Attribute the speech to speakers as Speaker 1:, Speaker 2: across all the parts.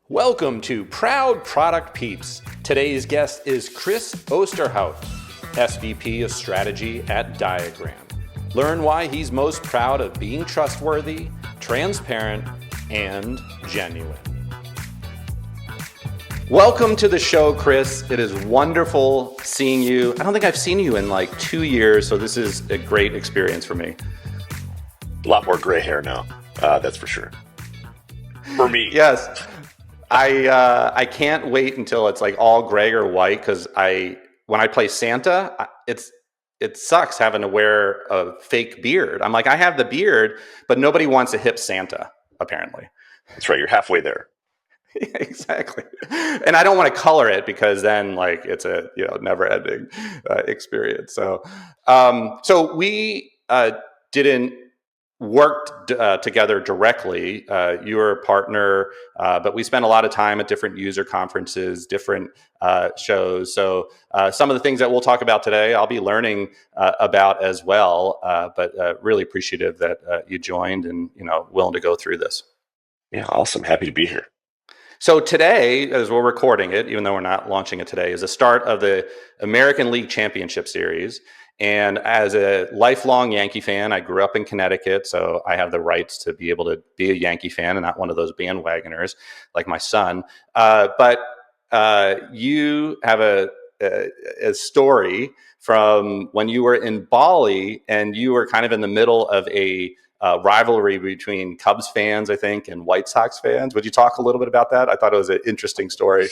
Speaker 1: Welcome to Proud Product Peeps. Today's guest is Chris Osterhout, SVP of Strategy at Diagram. Learn why he's most proud of being trustworthy, transparent, and genuine. Welcome to the show, Chris. It is wonderful seeing you. I don't think I've seen you in like 2 years, so this is a great experience for me.
Speaker 2: A lot more gray hair now, that's for sure. For me.
Speaker 1: Yes. I can't wait until it's like all gray or white because when I play Santa, it sucks having to wear a fake beard. I'm like, I have the beard, but nobody wants a hip Santa, apparently.
Speaker 2: That's right. You're halfway there.
Speaker 1: Yeah, exactly. And I don't want to color it because then like it's a never ending experience. So we didn't worked together directly. You were a partner, but we spent a lot of time at different user conferences, different shows. So some of the things that we'll talk about today, I'll be learning about as well. But really appreciative that you joined and willing to go through this.
Speaker 2: Yeah, awesome. Happy to be here.
Speaker 1: So today, as we're recording it, even though we're not launching it today, is the start of the American League Championship Series. And as a lifelong Yankee fan, I grew up in Connecticut, so I have the rights to be able to be a Yankee fan and not one of those bandwagoners like my son. But you have a story from when you were in Bali and you were kind of in the middle of a rivalry between Cubs fans, I think, and White Sox fans. Would you talk a little bit about that? I thought it was an interesting story.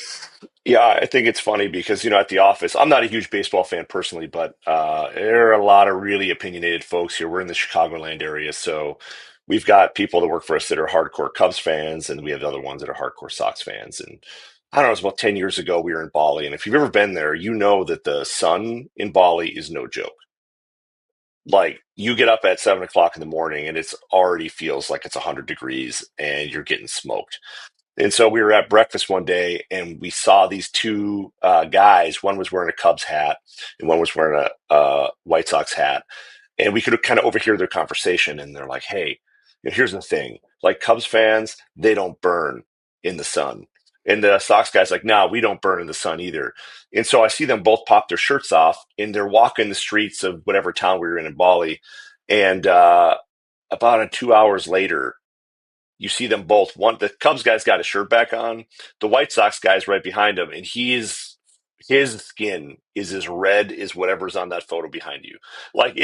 Speaker 2: Yeah, I think it's funny because, at the office, I'm not a huge baseball fan personally, but there are a lot of really opinionated folks here. We're in the Chicagoland area, so we've got people that work for us that are hardcore Cubs fans, and we have other ones that are hardcore Sox fans. And I don't know, it was about 10 years ago we were in Bali, and if you've ever been there, you know that the sun in Bali is no joke. Like, you get up at 7 o'clock in the morning and it's already feels like it's 100 degrees and you're getting smoked. And so we were at breakfast one day and we saw these two guys. One was wearing a Cubs hat and one was wearing a White Sox hat. And we could kind of overhear their conversation. And they're like, hey, here's the thing. Like, Cubs fans, they don't burn in the sun. And the Sox guy's like, nah, we don't burn in the sun either. And so I see them both pop their shirts off and they're walking the streets of whatever town we were in Bali. And about 2 hours later, you see them both. The Cubs guy's got his shirt back on. The White Sox guy's right behind him, and his skin is as red as whatever's on that photo behind you. Like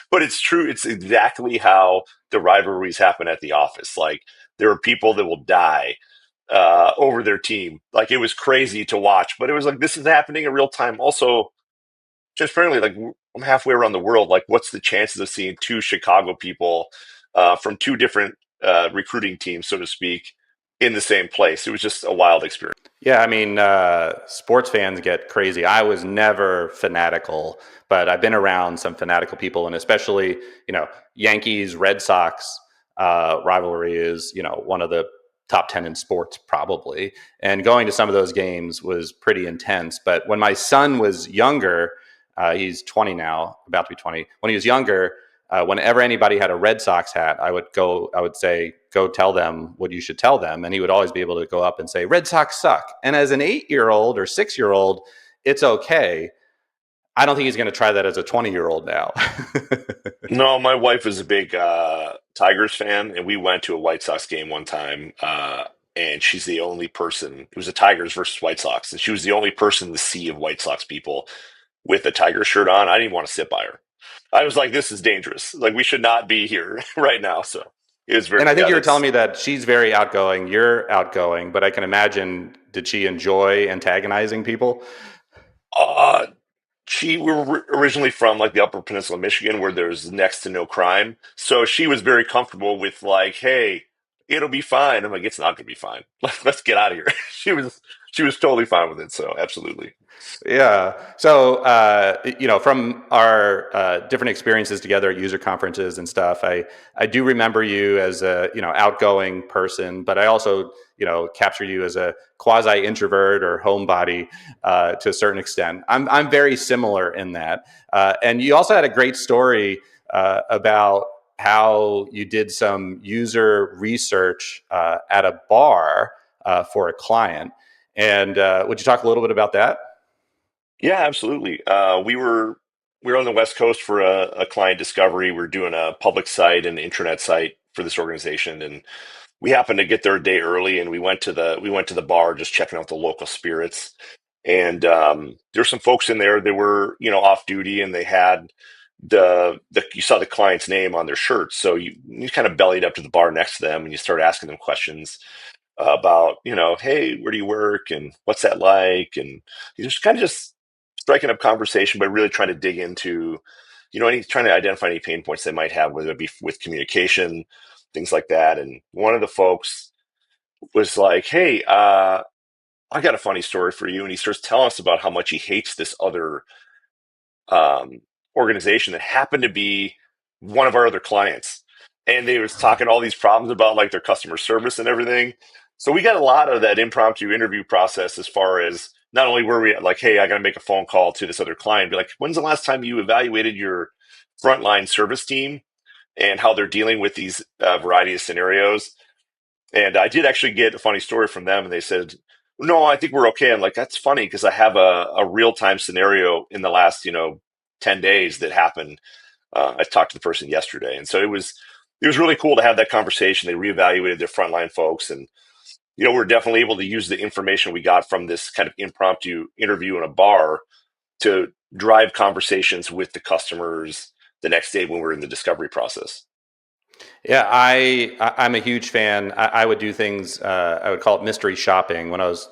Speaker 2: but it's true. It's exactly how the rivalries happen at the office. Like, there are people that will die over their team. Like, it was crazy to watch, but it was like, this is happening in real time. Also, transparently, like, I'm halfway around the world. Like, what's the chances of seeing two Chicago people from two different recruiting teams, so to speak, in the same place? It was just a wild experience.
Speaker 1: Yeah, I mean, sports fans get crazy. I was never fanatical, but I've been around some fanatical people, and especially, Yankees, Red Sox rivalry is, one of the top 10 in sports probably. And going to some of those games was pretty intense. But when my son was younger, he's 20 now, about to be 20. When he was younger, whenever anybody had a Red Sox hat, I would say, go tell them what you should tell them. And he would always be able to go up and say, Red Sox suck. And as an 8-year-old or 6-year-old, it's okay. I don't think he's going to try that as a 20-year-old now.
Speaker 2: No, my wife is a big Tigers fan, and we went to a White Sox game one time. And she's the only person. It was the Tigers versus White Sox, and she was the only person in the sea of White Sox people with a Tiger shirt on. I didn't want to sit by her. I was like, this is dangerous. Like, we should not be here right now. So it was very.
Speaker 1: And I think you were telling me that she's very outgoing. You're outgoing, but I can imagine, did she enjoy antagonizing people?
Speaker 2: Uh, we were originally from like the Upper Peninsula of Michigan, where there's next to no crime. So she was very comfortable with, like, hey, it'll be fine. I'm like, it's not gonna be fine. Let's get out of here. She was totally fine with it. So absolutely.
Speaker 1: Yeah. So, from our different experiences together at user conferences and stuff, I do remember you as a, outgoing person, but I also, capture you as a quasi introvert or homebody to a certain extent. I'm very similar in that. And you also had a great story about how you did some user research at a bar for a client. And would you talk a little bit about that?
Speaker 2: Yeah, absolutely. We were on the West Coast for a client discovery. We're doing a public site and intranet site for this organization, and we happened to get there a day early, and we went to the bar just checking out the local spirits. And there's some folks in there that were off duty, and they had the you saw the client's name on their shirts, so you kind of bellied up to the bar next to them, and you start asking them questions about, hey, where do you work and what's that like? And you just kind of just striking up conversation, but really trying to dig into, trying to identify any pain points they might have, whether it be with communication, things like that. And one of the folks was like, hey, I got a funny story for you. And he starts telling us about how much he hates this other um, organization that happened to be one of our other clients, and they was talking all these problems about like their customer service and everything. So we got a lot of that impromptu interview process, as far as not only were we like, hey, I got to make a phone call to this other client, be like, when's the last time you evaluated your frontline service team and how they're dealing with these variety of scenarios? And I did actually get a funny story from them, and they said, "No, I think we're okay." I'm like, "That's funny because I have a real time scenario in the last 10 days that happened. I talked to the person yesterday, and so it was really cool to have that conversation. They reevaluated their frontline folks, and we're definitely able to use the information we got from this kind of impromptu interview in a bar to drive conversations with the customers the next day when we're in the discovery process."
Speaker 1: Yeah, I'm a huge fan. I would do things. I would call it mystery shopping when I was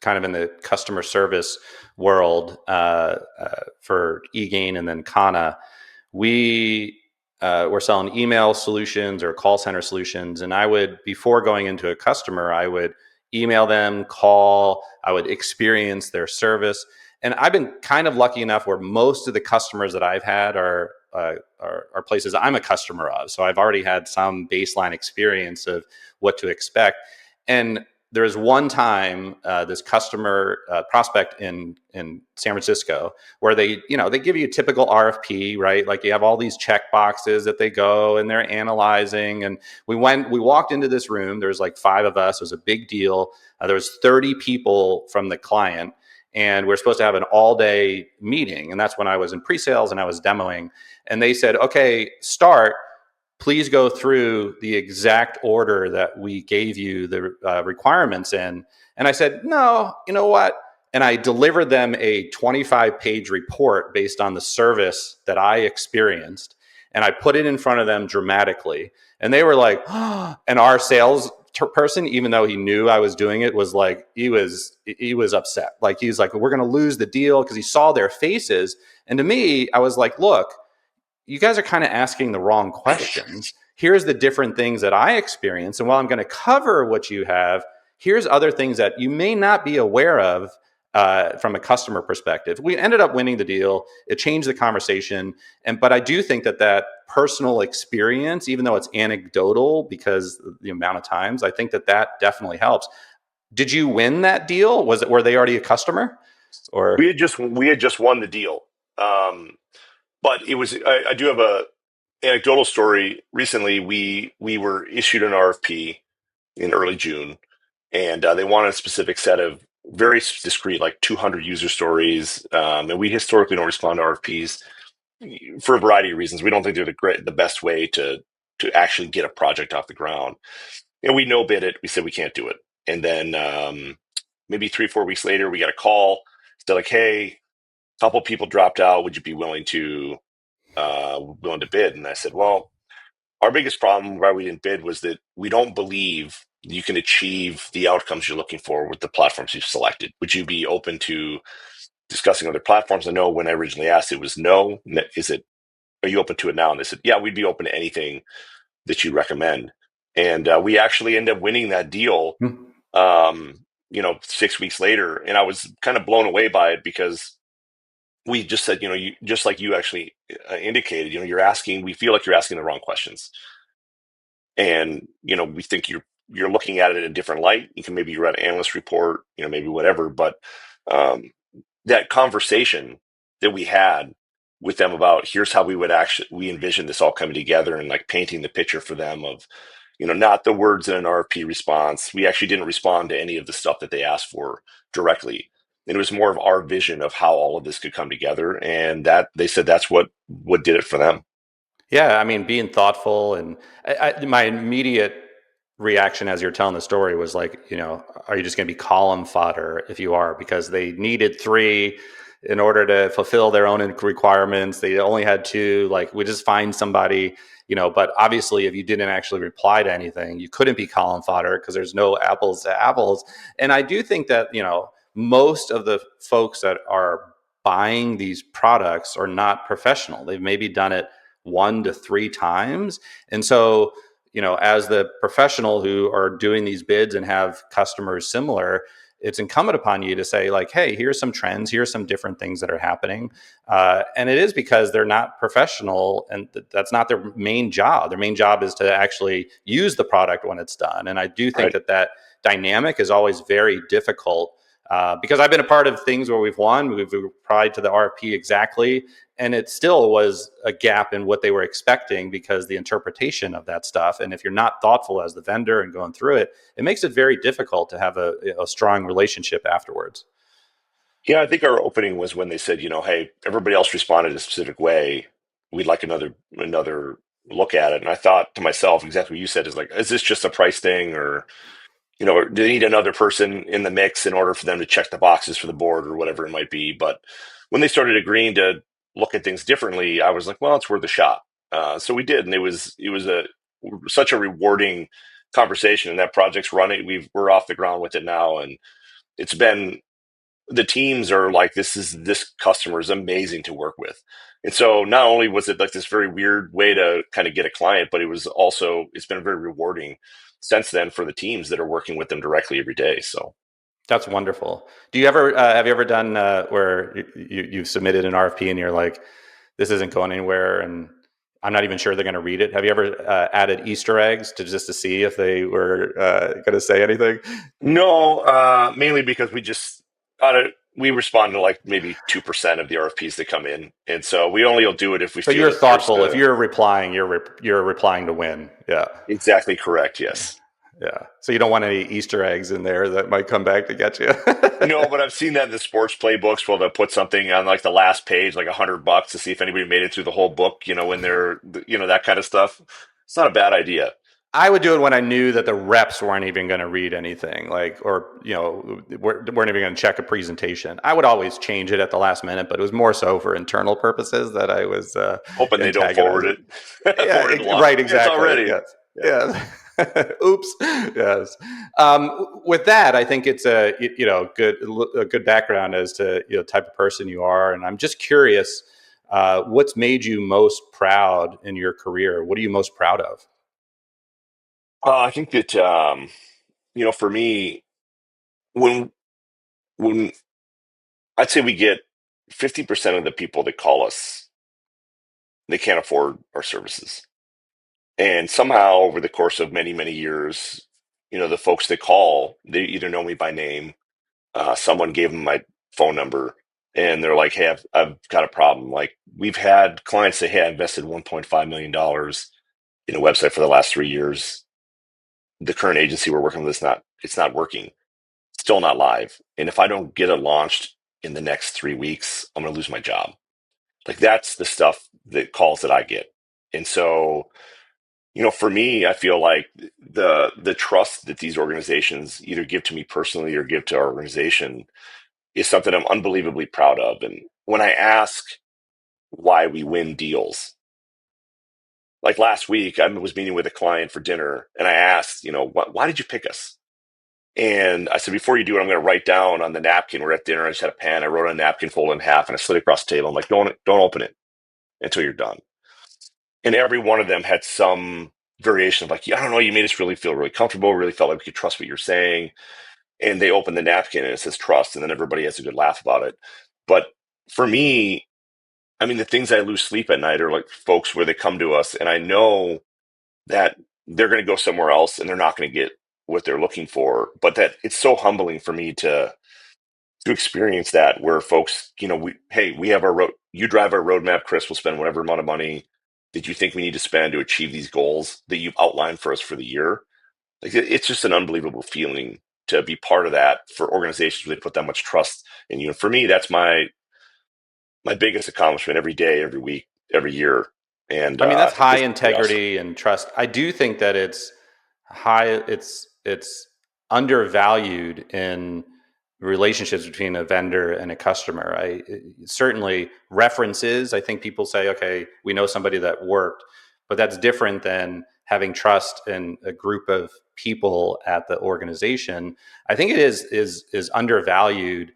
Speaker 1: kind of in the customer service world for eGain and then Kana. We were selling email solutions or call center solutions, and I would, before going into a customer, I would email them, call. I would experience their service, and I've been kind of lucky enough where most of the customers that I've had are places I'm a customer of. So I've already had some baseline experience of what to expect. And there was one time this customer prospect in San Francisco where they give you a typical RFP, right? Like you have all these check boxes that they go and they're analyzing. And we walked into this room. There's like five of us. It was a big deal. There was 30 people from the client, and we're supposed to have an all-day meeting. And that's when I was in pre-sales and I was demoing. And they said, okay, start. Please go through the exact order that we gave you the requirements in. And I said, no, you know what? And I delivered them a 25-page report based on the service that I experienced. And I put it in front of them dramatically. And they were like, oh, and our sales person, even though he knew I was doing it, was like, he was upset. Like he's like, we're going to lose the deal, because he saw their faces. And to me, I was like, look, you guys are kind of asking the wrong questions. Here's the different things that I experience. And while I'm going to cover what you have, here's other things that you may not be aware of from a customer perspective. We ended up winning the deal. It changed the conversation. But I do think that personal experience, even though it's anecdotal because the amount of times, I think that definitely helps. Did you win that deal? Were they already a customer?
Speaker 2: We
Speaker 1: Or
Speaker 2: had just won the deal. Um, but it was, I do have a anecdotal story. Recently, we were issued an RFP in early June, and they wanted a specific set of very discrete, like 200 user stories. And we historically don't respond to RFPs for a variety of reasons. We don't think they're the best way to actually get a project off the ground. And we no bid it. We said we can't do it. And then maybe 3-4 weeks later, we got a call. They're like, "Hey, a couple people dropped out. Would you be willing to bid?" And I said, "Well, our biggest problem why we didn't bid was that we don't believe you can achieve the outcomes you're looking for with the platforms you've selected. Would you be open to discussing other platforms?" I know when I originally asked, it was no. Are you open to it now? And they said, "Yeah, we'd be open to anything that you recommend." And we actually ended up winning that deal,
Speaker 1: hmm.
Speaker 2: 6 weeks later. And I was kind of blown away by it, because we just said, just like you actually indicated, we feel like you're asking the wrong questions. And, we think you're looking at it in a different light. You can maybe read an analyst report, maybe whatever. But um, that conversation that we had with them about, here's how we envision this all coming together, and like painting the picture for them of, Not the words in an RFP response. We actually didn't respond to any of the stuff that they asked for directly. And it was more of our vision of how all of this could come together. And that they said that's what did it for them.
Speaker 1: Yeah, I mean, being thoughtful, and my immediate reaction as you're telling the story was like, are you just going to be column fodder if you are? Because they needed three in order to fulfill their own requirements. They only had two. Like, we just find somebody, But obviously, if you didn't actually reply to anything, you couldn't be column fodder because there's no apples to apples. And I do think that most of the folks that are buying these products are not professional. They've maybe done it 1 to 3 times. And so, as the professional who are doing these bids and have customers similar, it's incumbent upon you to say, like, hey, here's some trends, here's some different things that are happening. And it is because they're not professional, and that's not their main job. Their main job is to actually use the product when it's done. And I do think
Speaker 2: Right.
Speaker 1: that dynamic is always very difficult. Because I've been a part of things where we've replied to the RFP exactly, and it still was a gap in what they were expecting because the interpretation of that stuff. And if you're not thoughtful as the vendor and going through it, it makes it very difficult to have a strong relationship afterwards.
Speaker 2: Yeah, I think our opening was when they said, hey, everybody else responded a specific way. We'd like another look at it. And I thought to myself, exactly what you said, is like, is this just a price thing, or do they need another person in the mix in order for them to check the boxes for the board or whatever it might be? But when they started agreeing to look at things differently, I was like, well, it's worth a shot. So we did, and it was such a rewarding conversation. And that project's running. We're off the ground with it now, and it's been the teams are like, this customer is amazing to work with. And so not only was it like this very weird way to kind of get a client, but it's been very rewarding since then for the teams that are working with them directly every day. So
Speaker 1: That's wonderful. Do you ever have you ever done where you've submitted an RFP and you're like, this isn't going anywhere, and I'm not even sure they're going to read it? Have you ever added Easter eggs just to see if they were going to say anything?
Speaker 2: no, mainly because we respond to like maybe 2% of the RFPs that come in. And so we only will do it if we
Speaker 1: So
Speaker 2: feel
Speaker 1: you're
Speaker 2: that there's
Speaker 1: thoughtful. If
Speaker 2: the
Speaker 1: you're replying, you're replying to win. Yeah,
Speaker 2: exactly correct. Yes.
Speaker 1: yeah. So you don't want any Easter eggs in there that might come back to get you.
Speaker 2: No, but I've seen that in the sports playbooks where they'll put something on like the last page, like $100 to see if anybody made it through the whole book, when they're, that kind of stuff. It's not a bad idea.
Speaker 1: I would do it when I knew that the reps weren't even going to read anything, like, or weren't even going to check a presentation. I would always change it at the last minute, but it was more so for internal purposes that I was
Speaker 2: Hoping they don't forward
Speaker 1: antagonizing.
Speaker 2: it,
Speaker 1: Yeah,
Speaker 2: forward it along.
Speaker 1: right,
Speaker 2: It's
Speaker 1: exactly.
Speaker 2: already.
Speaker 1: Yes,
Speaker 2: Yeah.
Speaker 1: yes. Oops. Yes. With that, I think it's a good background as to type of person you are, and I'm just curious, what's made you most proud in your career? What are you most proud of?
Speaker 2: I think that, for me, when, when I'd say we get 50% of the people that call us, they can't afford our services. And somehow over the course of many, many years, the folks that call, they either know me by name. Someone gave them my phone number, and they're like, "Hey, I've got a problem." Like we've had clients say, "Hey, I invested $1.5 million in a website for the last 3 years. The current agency we're working with is not it's not working. It's still not live. And if I don't get it launched in the next 3 weeks, I'm going to lose my job." Like that's the stuff that calls that I get. And so, for me, I feel like the trust that these organizations either give to me personally or give to our organization is something I'm unbelievably proud of. And when I ask why we win deals, like last week, I was meeting with a client for dinner, and I asked, why did you pick us? And I said, before you do it, I'm going to write down on the napkin. We're at dinner. I just had a pen. I wrote on a napkin, folded in half, and I slid it across the table. I'm like, don't open it until you're done. And every one of them had some variation of like, yeah, I don't know, you made us really feel really comfortable. Really felt like we could trust what you're saying. And they open the napkin and it says trust, and then everybody has a good laugh about it. But for me, I mean, the things I lose sleep at night are like folks where they come to us, and I know that they're going to go somewhere else and they're not going to get what they're looking for. But that it's so humbling for me to experience that where folks, we have our road, you drive our roadmap, Chris, we'll spend whatever amount of money that you think we need to spend to achieve these goals that you've outlined for us for the year? Like it's just an unbelievable feeling to be part of that for organizations where they put that much trust in you. And for me, that's my biggest accomplishment every day, every week, every year. And
Speaker 1: I mean,
Speaker 2: I
Speaker 1: that's
Speaker 2: think
Speaker 1: high
Speaker 2: that's pretty awesome.
Speaker 1: integrity and trust. I do think that it's high. It's undervalued in relationships between a vendor and a customer. I certainly references. I think people say, okay, we know somebody that worked, but that's different than having trust in a group of people at the organization. I think it is undervalued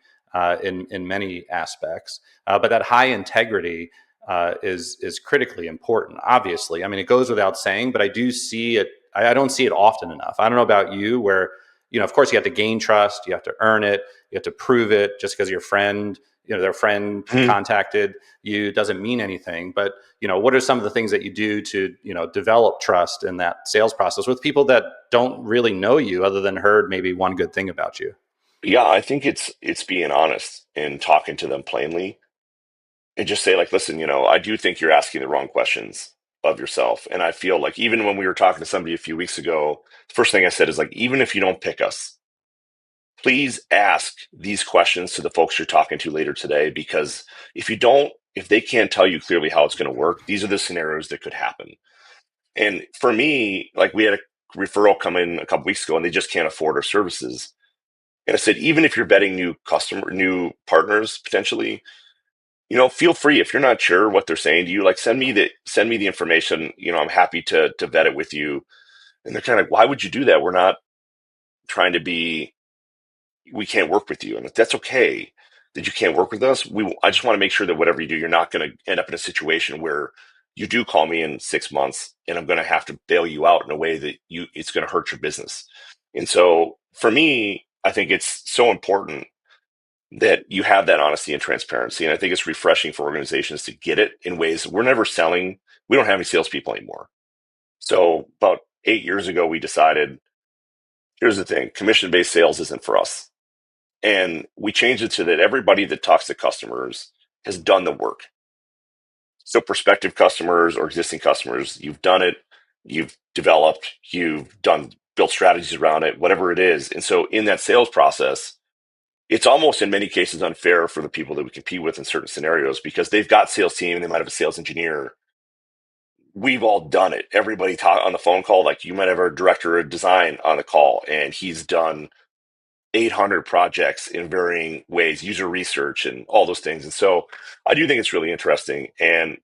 Speaker 1: in many aspects. But that high integrity is critically important. Obviously, I mean, it goes without saying, but I do see it. I don't see it often enough. I don't know about you, where of course, you have to gain trust, you have to earn it, you have to prove it. Just because your friend, their friend
Speaker 2: Mhm.
Speaker 1: contacted you doesn't mean anything. But what are some of the things that you do to develop trust in that sales process with people that don't really know you, other than heard maybe one good thing about you?
Speaker 2: Yeah, I think it's being honest and talking to them plainly and just say like, listen, I do think you're asking the wrong questions of yourself. And I feel like even when we were talking to somebody a few weeks ago, the first thing I said is like, even if you don't pick us, please ask these questions to the folks you're talking to later today, because if they can't tell you clearly how it's going to work, these are the scenarios that could happen. And for me, like we had a referral come in a couple weeks ago and they just can't afford our services. And I said, even if you're vetting new partners potentially, feel free if you're not sure what they're saying to you, like send me the information. I'm happy to vet it with you. And they're kind of like, why would you do that? We're not trying to be, we can't work with you. And if that's okay that you can't work with us. I just want to make sure that whatever you do, you're not going to end up in a situation where you do call me in 6 months and I'm going to have to bail you out in a way that it's going to hurt your business. And so for me, I think it's so important that you have that honesty and transparency. And I think it's refreshing for organizations to get it in ways we're never selling. We don't have any salespeople anymore. So about 8 years ago, we decided, here's the thing, commission-based sales isn't for us. And we changed it so that everybody that talks to customers has done the work. So prospective customers or existing customers, you've done it, you've developed, built strategies around it, whatever it is. And so in that sales process, it's almost in many cases unfair for the people that we compete with in certain scenarios because they've got sales team and they might have a sales engineer. We've all done it. Everybody talk on the phone call, like you might have a director of design on the call and he's done 800 projects in varying ways, user research and all those things. And so I do think it's really interesting. And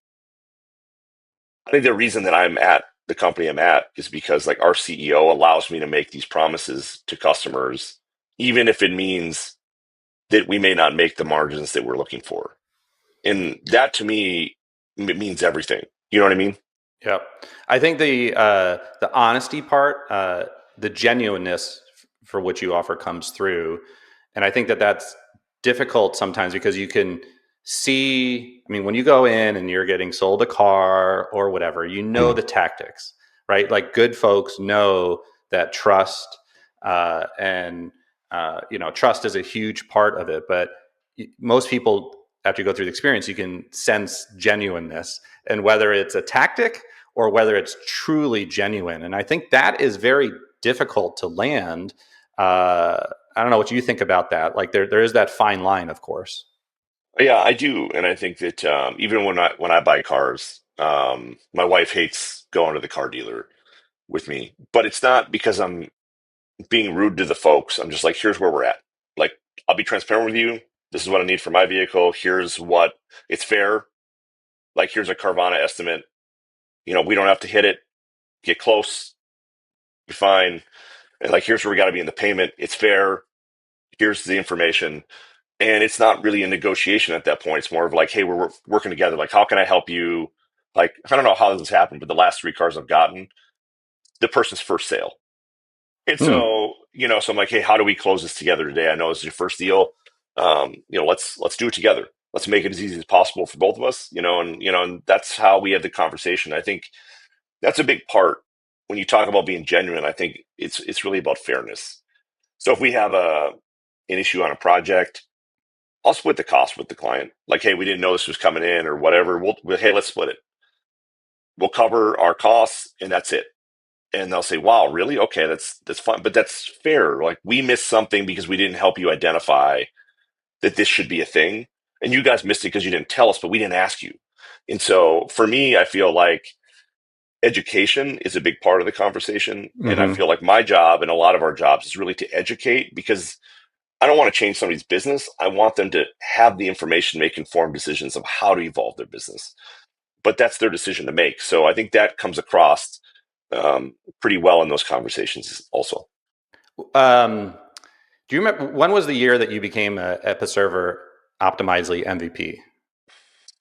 Speaker 2: I think the reason that I'm at the company I'm at is because like our CEO allows me to make these promises to customers, even if it means that we may not make the margins that we're looking for. And that to me means everything. You know what I mean?
Speaker 1: Yep. I think the honesty part, the genuineness for what you offer comes through, and I think that that's difficult sometimes because you can see. I mean, when you go in and you're getting sold a car or whatever, you know
Speaker 2: Mm.
Speaker 1: the tactics, right? Like good folks know that trust and trust is a huge part of it, but most people after you go through the experience, you can sense genuineness, and whether it's a tactic or whether it's truly genuine. And I think that is very difficult to land. I don't know what you think about that. Like there is that fine line, of course.
Speaker 2: Yeah, I do, and I think that even when I buy cars, my wife hates going to the car dealer with me, but it's not because I'm being rude to the folks. I'm just like, here's where we're at. Like, I'll be transparent with you. This is what I need for my vehicle. Here's what it's fair. Like, here's a Carvana estimate. We don't have to hit it. Get close. Be fine. And like, here's where we got to be in the payment. It's fair. Here's the information. And it's not really a negotiation at that point. It's more of like, hey, we're working together. Like, how can I help you? Like, I don't know how this has happened, but the last three cars I've gotten, the person's first sale. And
Speaker 1: Hmm.
Speaker 2: so, so I'm like, hey, how do we close this together today? I know it's your first deal. Let's do it together. Let's make it as easy as possible for both of us, and that's how we had the conversation. I think that's a big part when you talk about being genuine. I think it's really about fairness. So if we have an issue on a project, I'll split the cost with the client. Like, hey, we didn't know this was coming in or whatever. Hey, let's split it. we'll cover our costs and that's it. And they'll say, wow, really? Okay, that's fine. But that's fair. Like we missed something because we didn't help you identify that this should be a thing. And you guys missed it because you didn't tell us, but we didn't ask you. And so for me, I feel like education is a big part of the conversation. And I feel
Speaker 1: Hmm.
Speaker 2: like my job and a lot of our jobs is really to educate because I don't want to change somebody's business. I want them to have the information, make informed decisions of how to evolve their business. But that's their decision to make. So I think that comes across pretty well in those conversations also.
Speaker 1: Um, do you remember when was the year that you became a Episerver Optimizely MVP?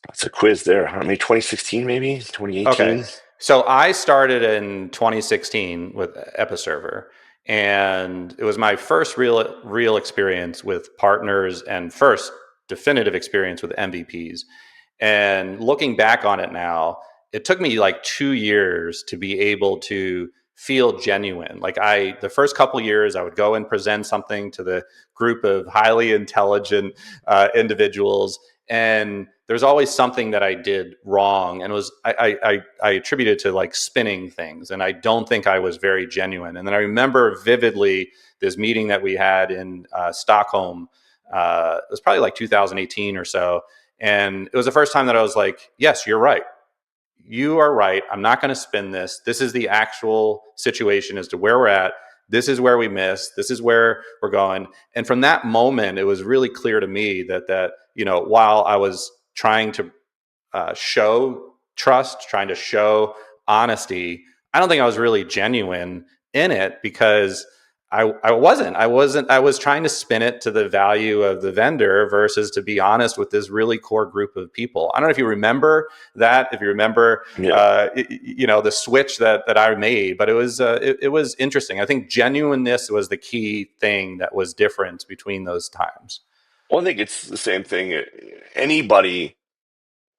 Speaker 2: It's a quiz there. I mean, 2016, maybe
Speaker 1: Okay.
Speaker 2: 2018.
Speaker 1: So I started in 2016 with Episerver, and it was my first real experience with partners and first definitive experience with MVPs. And looking back on it now, it took me like 2 years to be able to feel genuine. Like the first couple years, I would go and present something to the group of highly intelligent individuals, and there's always something that I did wrong, and it was I attributed to like spinning things, and I don't think I was very genuine. And then I remember vividly this meeting that we had in Stockholm. It was probably like 2018 or so, and it was the first time that I was like, yes, you're right. You are right. I'm not going to spin this. This is the actual situation as to where we're at. This is where we missed. This is where we're going. And from that moment, it was really clear to me that while I was trying to show trust, trying to show honesty, I don't think I was really genuine in it because I was trying to spin it to the value of the vendor versus to be honest with this really core group of people. I don't know if you remember that, if you remember,
Speaker 2: Yeah.
Speaker 1: the switch that I made, but it was interesting. I think genuineness was the key thing that was different between those times.
Speaker 2: Well, I think it's the same thing. Anybody,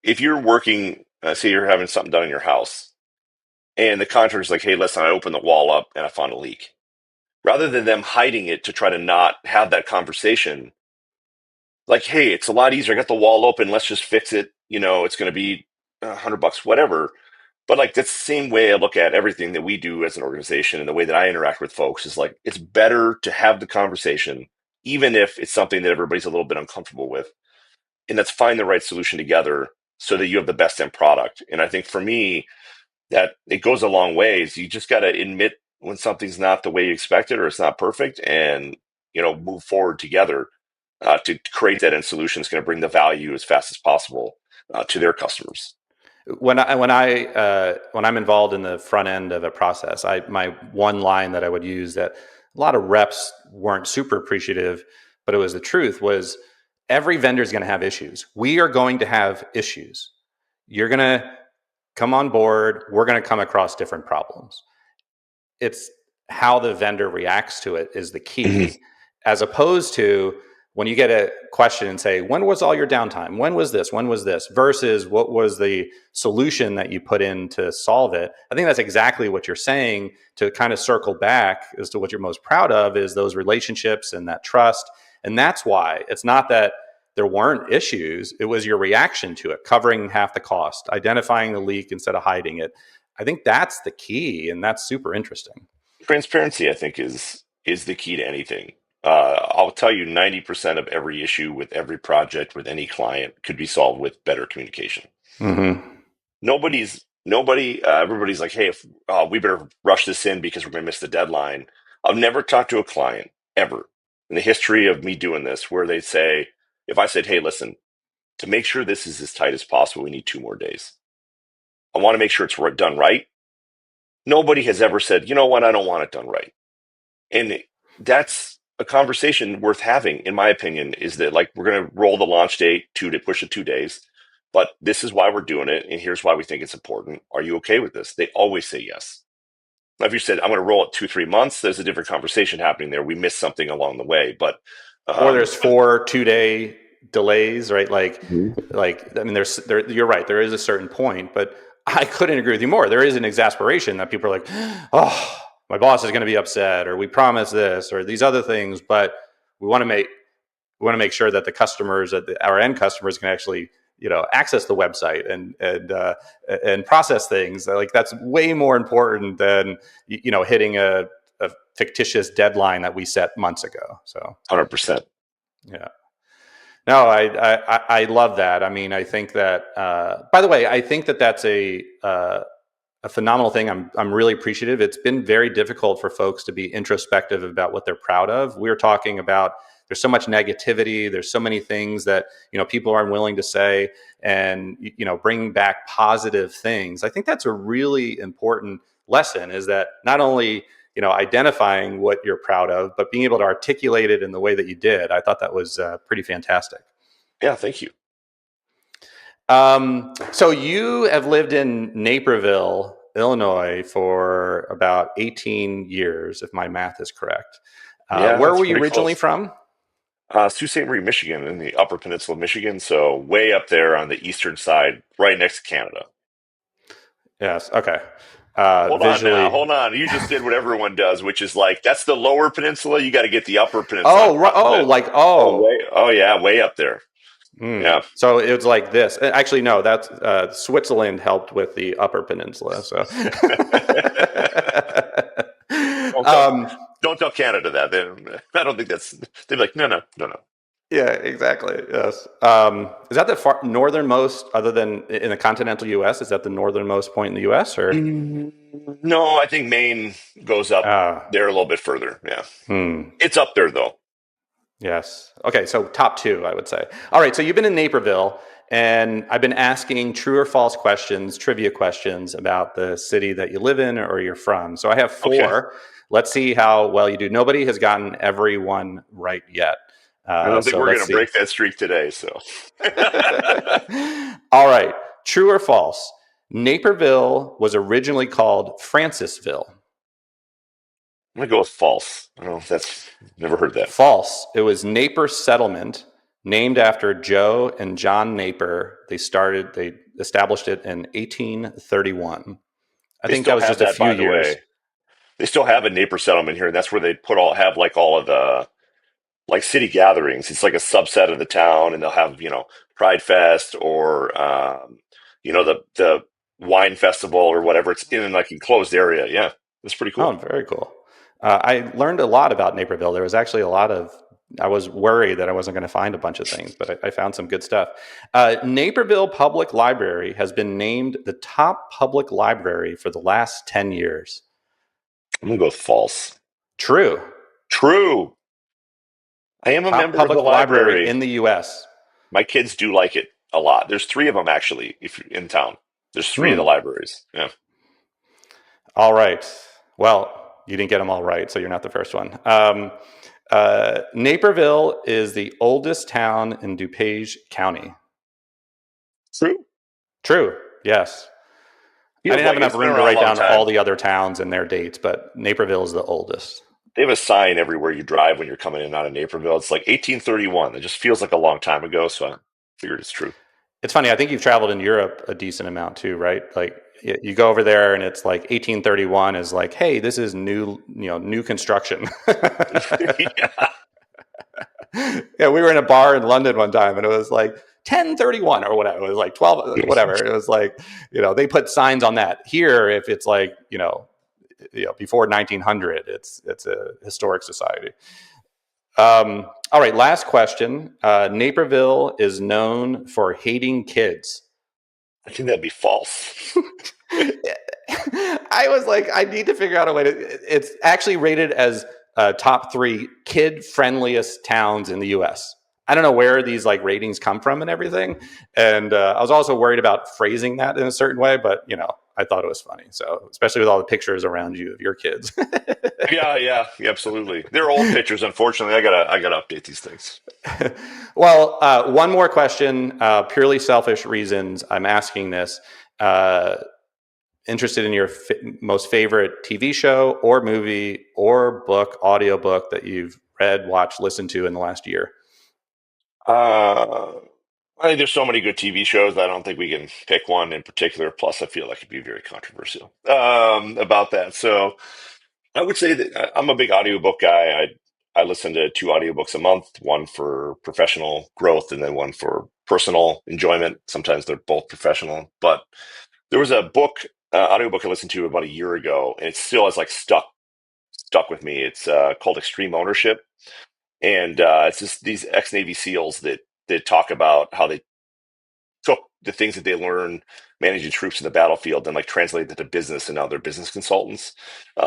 Speaker 2: if you're working, say you're having something done in your house, and the contractor's like, hey, listen, I opened the wall up and I found a leak. Rather than them hiding it to try to not have that conversation, like, hey, it's a lot easier. I got the wall open. Let's just fix it. It's going to be $100, whatever. But like that's the same way I look at everything that we do as an organization and the way that I interact with folks is like it's better to have the conversation, even if it's something that everybody's a little bit uncomfortable with. And let's find the right solution together so that you have the best end product. And I think for me, that it goes a long ways. You just got to admit when something's not the way you expect it or it's not perfect and, move forward together to create that end solution that's going to bring the value as fast as possible to their customers.
Speaker 1: When I'm involved in the front end of a process, my one line that I would use that a lot of reps weren't super appreciative, but it was the truth was every vendor is going to have issues. We are going to have issues. You're going to come on board. We're going to come across different problems. It's how the vendor reacts to it is the
Speaker 2: Mhm.
Speaker 1: key, as opposed to when you get a question and say, when was all your downtime? When was this? When was this? Versus what was the solution that you put in to solve it? I think that's exactly what you're saying. To kind of circle back as to what you're most proud of is those relationships and that trust. And that's why it's not that there weren't issues, it was your reaction to it, covering half the cost, identifying the leak instead of hiding it. I think that's the key, and that's super interesting.
Speaker 2: Transparency, I think, is the key to anything. I'll tell you, 90% of every issue with every project with any client could be solved with better communication.
Speaker 1: Mm-hmm.
Speaker 2: Everybody's like, hey, if we better rush this in because we're going to miss the deadline. I've never talked to a client ever in the history of me doing this where they say, if I said, hey, listen, to make sure this is as tight as possible, we need 2 more days. I want to make sure it's done right. Nobody has ever said, you know what, I don't want it done right. And that's a conversation worth having, in my opinion, is that like we're going to roll the launch date to push it 2 days, but this is why we're doing it. And here's why we think it's important. Are you okay with this? They always say yes. Now, if you said, I'm going to roll it 2, 3 months, there's a different conversation happening there. We missed something along the way, but,
Speaker 1: Or
Speaker 2: um,
Speaker 1: there's 4 2-day delays, right?
Speaker 2: Mhm.
Speaker 1: Like I mean, you're right. There is a certain point, but I couldn't agree with you more. There is an exasperation that people are like, oh, my boss is going to be upset, or we promised this, or these other things, but we want to make we want to make sure that the customers, our end customers, can actually access the website and process things. Like that's way more important than hitting a fictitious deadline that we set months ago. So
Speaker 2: 100%.
Speaker 1: yeah. No, I love that. I mean, I think that. By the way, I think that that's a phenomenal thing. I'm really appreciative. It's been very difficult for folks to be introspective about what they're proud of. We're talking about there's so much negativity. There's so many things that people are unwilling to say, and bringing back positive things. I think that's a really important lesson. Is that not only identifying what you're proud of, but being able to articulate it in the way that you did. I thought that was pretty fantastic.
Speaker 2: Yeah, thank you.
Speaker 1: So you have lived in Naperville, Illinois, for about 18 years, if my math is correct.
Speaker 2: Yeah,
Speaker 1: Where
Speaker 2: that's
Speaker 1: were you
Speaker 2: pretty
Speaker 1: originally
Speaker 2: close.
Speaker 1: from?
Speaker 2: Sault Ste. Marie, Michigan, in the Upper Peninsula of Michigan, so way up there on the eastern side, right next to Canada.
Speaker 1: Yes. Okay.
Speaker 2: Hold on now,
Speaker 1: Visually.
Speaker 2: hold on. You just did what everyone does, which is like that's the lower peninsula. You got to get the upper peninsula on
Speaker 1: Oh, right.
Speaker 2: top of
Speaker 1: Oh,
Speaker 2: it.
Speaker 1: like
Speaker 2: Oh,
Speaker 1: oh.
Speaker 2: way, oh yeah, way up there.
Speaker 1: Hmm.
Speaker 2: Yeah.
Speaker 1: So it was like this. Actually, no. That's Switzerland helped with the Upper Peninsula. So.
Speaker 2: don't tell,
Speaker 1: um,
Speaker 2: don't tell Canada that. I don't think that's. They'd be like, no, no, no, no.
Speaker 1: Yeah, exactly. Yes. Is that the far northernmost, other than in the continental U.S.? Is that the northernmost point in the U.S. or?
Speaker 2: No, I think Maine goes up
Speaker 1: Uh,
Speaker 2: there a little bit further. Yeah,
Speaker 1: hmm.
Speaker 2: it's up there though.
Speaker 1: Yes. Okay. So top two, I would say. All right. So you've been in Naperville, and I've been asking true or false questions, trivia questions about the city that you live in or you're from. So I have
Speaker 2: Okay,
Speaker 1: four. Let's see how well you do. Nobody has gotten every one right yet.
Speaker 2: I don't think
Speaker 1: So
Speaker 2: we're
Speaker 1: let's
Speaker 2: gonna
Speaker 1: see.
Speaker 2: break that streak today. So
Speaker 1: All right. True or false? Naperville was originally called Francisville.
Speaker 2: I'm gonna go with false. I don't know if that's never heard that.
Speaker 1: False. It was Naper Settlement, named after Joe and John Naper. They established it in 1831. I
Speaker 2: They
Speaker 1: think that
Speaker 2: still
Speaker 1: was
Speaker 2: have
Speaker 1: just a
Speaker 2: that,
Speaker 1: few
Speaker 2: by the
Speaker 1: years.
Speaker 2: way. They still have a neighbor settlement here, and that's where they put all have like all of the like city gatherings. It's like a subset of the town, and they'll have Pride Fest or the wine festival or whatever. It's in like enclosed area. Yeah, it's pretty
Speaker 1: Oh,
Speaker 2: cool.
Speaker 1: very cool. I learned a lot about Naperville. There was actually a lot of. I was worried that I wasn't going to find a bunch of things, but I found some good stuff. Naperville Public Library has been named the top public library for the last 10 years.
Speaker 2: I'm gonna go with false.
Speaker 1: True.
Speaker 2: True. I am a
Speaker 1: Top
Speaker 2: member of the
Speaker 1: public library
Speaker 2: library.
Speaker 1: in the U.S.
Speaker 2: My kids do like it a lot. There's three of them actually. If you're in town, there's three of the
Speaker 1: Hmm.
Speaker 2: libraries. Yeah.
Speaker 1: All right. Well, you didn't get them all right, so you're not the first one. Naperville is the oldest town in DuPage County.
Speaker 2: True.
Speaker 1: True. Yes. I
Speaker 2: Feels
Speaker 1: didn't have
Speaker 2: like
Speaker 1: enough
Speaker 2: it's been
Speaker 1: room to
Speaker 2: around a
Speaker 1: write
Speaker 2: long
Speaker 1: down all
Speaker 2: time.
Speaker 1: the other towns and their dates, but Naperville is the oldest.
Speaker 2: They have a sign everywhere you drive when you're coming in and out of Naperville. It's like 1831. It just feels like a long time ago, so I figured it's true.
Speaker 1: It's funny. I think you've traveled in Europe a decent amount too, right? Like you go over there and it's like 1831 is like, hey, this is new, new construction.
Speaker 2: Yeah.
Speaker 1: Yeah, we were in a bar in London one time, and it was like 1031 or whatever. It was like 12, whatever. It was like they put signs on that. Here, if it's like before 1900, it's a historic society. All right, last question. Naperville is known for hating kids.
Speaker 2: I think that'd be false.
Speaker 1: I was like, I need to figure out a way to. It's actually rated as top three kid friendliest towns in the U.S. I don't know where these like ratings come from and everything, and I was also worried about phrasing that in a certain way, but I thought it was funny. So especially with all the pictures around you of your kids.
Speaker 2: Yeah, yeah, yeah, absolutely. They're old pictures, unfortunately. I gotta update these things.
Speaker 1: Well, one more question, purely selfish reasons. I'm asking this. Uh, Interested in your most favorite TV show or movie or book, audiobook that you've read, watched, listened to in the last year?
Speaker 2: Uh, I think there's so many good TV shows. I don't think we can pick one in particular. Plus, I feel like it'd be very controversial about that. So I would say that I'm a big audiobook guy. I listen to 2 audiobooks a month, one for professional growth and then one for personal enjoyment. Sometimes they're both professional. But there was a audiobook I listened to about a year ago, and it still has like stuck with me. It's called Extreme Ownership, and it's just these ex-Navy SEALs that talk about how they took the things that they learned managing troops in the battlefield and like translate that to business, and now they're business consultants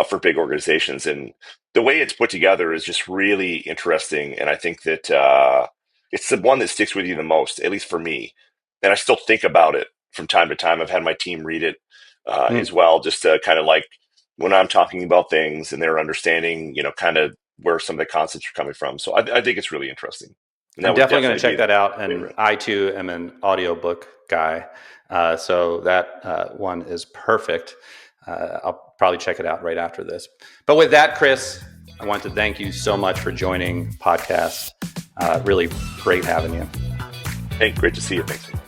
Speaker 2: for big organizations. And the way it's put together is just really interesting. And I think that it's the one that sticks with you the most, at least for me. And I still think about it from time to time. I've had my team read it as
Speaker 1: Mm.
Speaker 2: well, just to kind of like when I'm talking about things and they're understanding, kind of where some of the concepts are coming from. So I think it's really interesting. And
Speaker 1: I'm
Speaker 2: that would
Speaker 1: definitely going to
Speaker 2: definitely
Speaker 1: check
Speaker 2: be
Speaker 1: that out.
Speaker 2: a
Speaker 1: And
Speaker 2: favorite.
Speaker 1: I too am an audiobook guy. So that one is perfect. I'll probably check it out right after this. But with that, Chris, I want to thank you so much for joining podcast. Really great having you.
Speaker 2: Hey, great to see you. Thanks.